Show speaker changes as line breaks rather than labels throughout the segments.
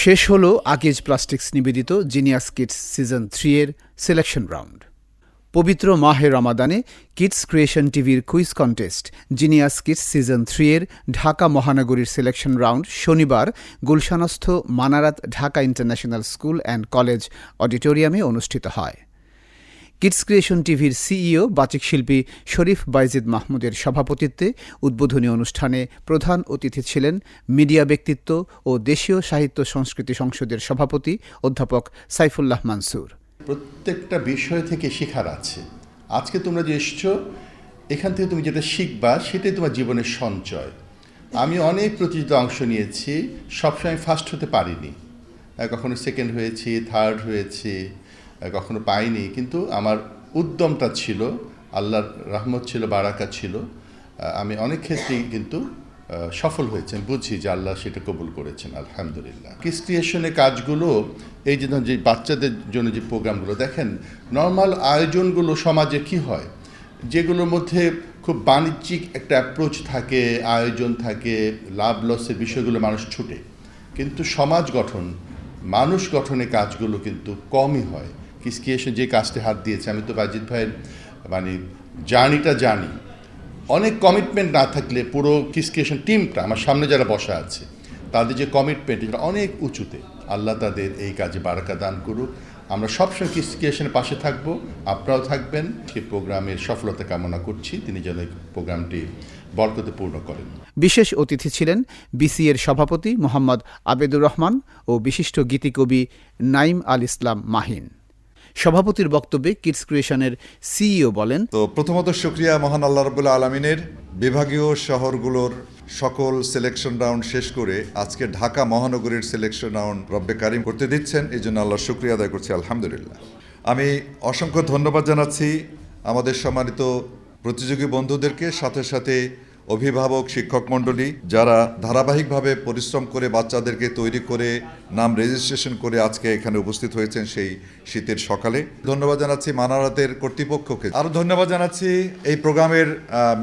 শেষ হলো আকিজ প্লাস্টিক্স নিবেদিত জিনিয়াস কিডস সিজন 3 এর সিলেকশন রাউন্ড। পবিত্র মাহে রমাদানে কিডস ক্রিয়েশন টিভির quiz contest genius kids season 3 এর ঢাকা মহানগরীর সিলেকশন রাউন্ড শনিবার গুলশানস্থ Manarat Dhaka international school and college অডিটোরিয়ামে অনুষ্ঠিত হয়। কিডস ক্রিয়েশন টিভির সিইও বাচিক শিল্পী শরীফ বাইজিদ মাহমুদের সভাপতিত্বে উদ্বোধনী অনুষ্ঠানে প্রধান অতিথি ছিলেন মিডিয়া ব্যক্তিত্ব ও দেশীয় সাহিত্য সংস্কৃতি সংসদের সভাপতি অধ্যাপক সাইফুল্লাহ মানসুর।
প্রত্যেকটা বিষয় থেকে শেখার আছে। আজকে তোমরা যে এসছো, এখান থেকে তুমি যেটা শিখবা সেটাই তোমার জীবনের সঞ্চয়। আমি অনেক প্রতিযোগিতায় অংশ নিয়েছি, সবসময় ফার্স্ট হতে পারিনি, কখনো সেকেন্ড হয়েছি, থার্ড হয়েছি, কখনো পাইনি, কিন্তু আমার উদ্যমটা ছিল, আল্লাহর রহমত ছিল, বারাকা ছিল। আমি অনেক ক্ষেত্রেই কিন্তু সফল হয়েছেন, বুঝি যে আল্লাহ সেটা কবুল করেছেন, আলহামদুলিল্লাহ। কিডস ক্রিয়েশনের কাজগুলো, এই যে বাচ্চাদের জন্য যে প্রোগ্রামগুলো দেখেন, নর্মাল আয়োজনগুলো সমাজে কি হয়, যেগুলোর মধ্যে খুব বাণিজ্যিক একটা অ্যাপ্রোচ থাকে, আয়োজন থাকে, লাভ লসের বিষয়গুলো মানুষ ছুটে, কিন্তু সমাজ গঠন, মানুষ গঠনের কাজগুলো কিন্তু কমই হয়। কিডস ক্রিয়েশন যে কাজটি হাত দিয়েছে, আমি তো বাজিদ ভাইয়ের জার্নিটা জানি। অনেক কমিটমেন্ট না থাকলে পুরো কিডস ক্রিয়েশন টিমটা, আমার সামনে যারা বসা আছে, তাদের যে কমিটমেন্ট, এটা অনেক উঁচুতে। আল্লাহ তাদের এই কাজে বারাকা দান করুক। আমরা সবসময় কিডস ক্রিয়েশনের পাশে থাকবো, আপনারাও থাকবেন। সেই প্রোগ্রামের সফলতা কামনা করছি, তিনি যেন এই প্রোগ্রামটি বরকতে পূর্ণ করেন।
বিশেষ অতিথি ছিলেন বিসিএর সভাপতি মোহাম্মদ আবেদুর রহমান ও বিশিষ্ট গীতিকবি নাইম আল ইসলাম মাহিন। সভাপতির বক্তব্যে কিডস ক্রিয়েশনের সিইও বলেন,
তো প্রথমত শুকরিয়া মহান আল্লাহ রাব্বুল আলামিনের, বিভাগীয় শহরগুলোর সকল সিলেকশন রাউন্ড শেষ করে আজকে ঢাকা মহানগরীর সিলেকশন রাউন্ড রব্বে কারিম করতে দিচ্ছেন, এই জন্য আল্লাহর শুকরিয়া আদায় করছি, আলহামদুলিল্লাহ। আমি অসংখ্য ধন্যবাদ জানাচ্ছি আমাদের সম্মানিত প্রতিযোগী বন্ধুদেরকে, সাথে সাথে অভিভাবক, শিক্ষক মণ্ডলী, যারা ধারাবাহিকভাবে পরিশ্রম করে বাচ্চাদেরকে তৈরি করে নাম রেজিস্ট্রেশন করে আজকে এখানে উপস্থিত হয়েছেন সেই শীতের সকালে। ধন্যবাদ জানাচ্ছি মানারাতের কর্তৃপক্ষকে। আরও ধন্যবাদ জানাচ্ছি এই প্রোগ্রামের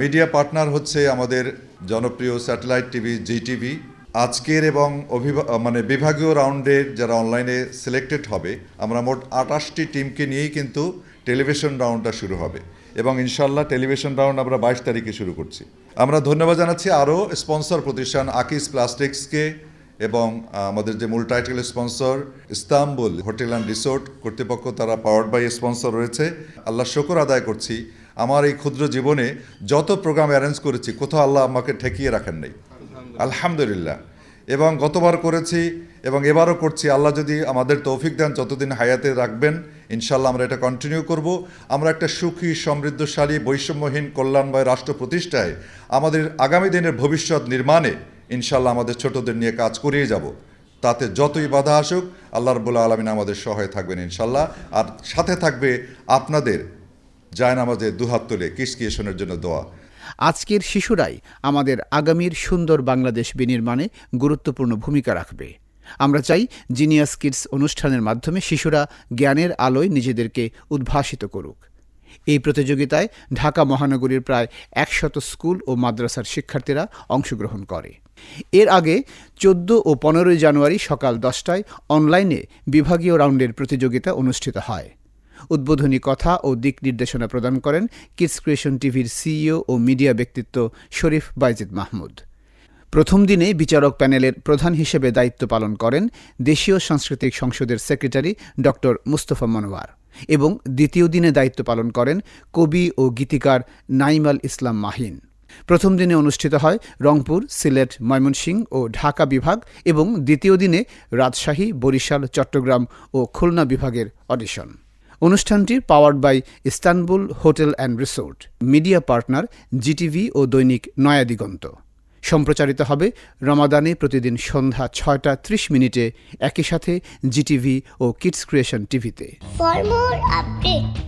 মিডিয়া পার্টনার হচ্ছে আমাদের জনপ্রিয় স্যাটেলাইট টিভি জিটিভি। আজকের এবং বিভাগীয় রাউন্ডের যারা অনলাইনে সিলেক্টেড হবে, আমরা মোট 28টি টিমকে নিয়েই কিন্তু টেলিভিশন রাউন্ডটা শুরু হবে এবং ইনশাল্লাহ টেলিভিশন রাউন্ড আমরা 22 তারিখে শুরু করছি। আমরা ধন্যবাদ জানাচ্ছি আরও স্পন্সর প্রতিষ্ঠান আকিজ প্লাস্টিক্সকে এবং আমাদের যে মূল title sponsor Istanbul hotel and resort কর্তৃপক্ষ, তারা পাওয়ার্ড বাই স্পন্সর রয়েছে। আল্লাহ শুকর আদায় করছি, আমার এই ক্ষুদ্র জীবনে যত প্রোগ্রাম অ্যারেঞ্জ করেছি কোথাও আল্লাহ আমাকে ঠেকিয়ে রাখেন নাই, আলহামদুলিল্লাহ। এবং গতবার করেছি এবং এবারও করছি। আল্লাহ যদি আমাদের তৌফিক দেন, যতদিন হায়াতে রাখবেন, ইনশাল্লাহ আমরা এটা কন্টিনিউ করব। আমরা একটা সুখী, সমৃদ্ধশালী, বৈষম্যহীন, কল্যাণময় রাষ্ট্র প্রতিষ্ঠায়, আমাদের আগামী দিনের ভবিষ্যৎ নির্মাণে ইনশাল্লাহ আমাদের ছোটদের নিয়ে কাজ করিয়ে যাব। তাতে যতই বাধা আসুক, আল্লাহ রাব্বুল আলামিন আমাদের সহায় থাকবেন ইনশাল্লাহ। আর সাথে থাকবে আপনাদের জায়নামাজে দুহাত তুলে কিডস ক্রিয়েশনের জন্য দোয়া।
আজকের শিশুরাই আমাদের আগামীর সুন্দর বাংলাদেশ বিনির্মাণে গুরুত্বপূর্ণ ভূমিকা রাখবে। আমরা চাই জিনিয়াস কিডস অনুষ্ঠানের মাধ্যমে শিশুরা জ্ঞানের আলোয় নিজেদেরকে উদ্ভাসিত করুক। এই প্রতিযোগিতায় ঢাকা মহানগরীর প্রায় 100 স্কুল ও মাদ্রাসার শিক্ষার্থীরা অংশগ্রহণ করে। এর আগে 14 ও 15 জানুয়ারি সকাল 10টায় অনলাইনে বিভাগীয় রাউন্ডের প্রতিযোগিতা অনুষ্ঠিত হয়। উদ্বোধনী কথা ও দিক নির্দেশনা প্রদান করেন কিডস ক্রিয়েশন টিভির সিইও ও মিডিয়া ব্যক্তিত্ব শরীফ বাইজিদ মাহমুদ। প্রথম দিনে বিচারক প্যানেলের প্রধান হিসেবে দায়িত্ব পালন করেন দেশীয় সাংস্কৃতিক সংসদের সেক্রেটারি ডক্টর মুস্তফা মনোয়ার এবং দ্বিতীয় দিনে দায়িত্ব পালন করেন কবি ও গীতিকার নাইম আল ইসলাম মাহিন। প্রথম দিনে অনুষ্ঠিত হয় রংপুর, সিলেট, ময়মনসিংহ ও ঢাকা বিভাগ এবং দ্বিতীয় দিনে রাজশাহী, বরিশাল, চট্টগ্রাম ও খুলনা বিভাগের অডিশন। অনুষ্ঠানটি powered by Istanbul hotel and resort, media partner GTV ও দৈনিক নয়া দিগন্ত। সম্প্রচারিত হবে রমাদানে প্রতিদিন সন্ধ্যা 6টা 30 একই সাথে জিটিভি ও কিডস ক্রিয়েশন টিভিতে।
For more updates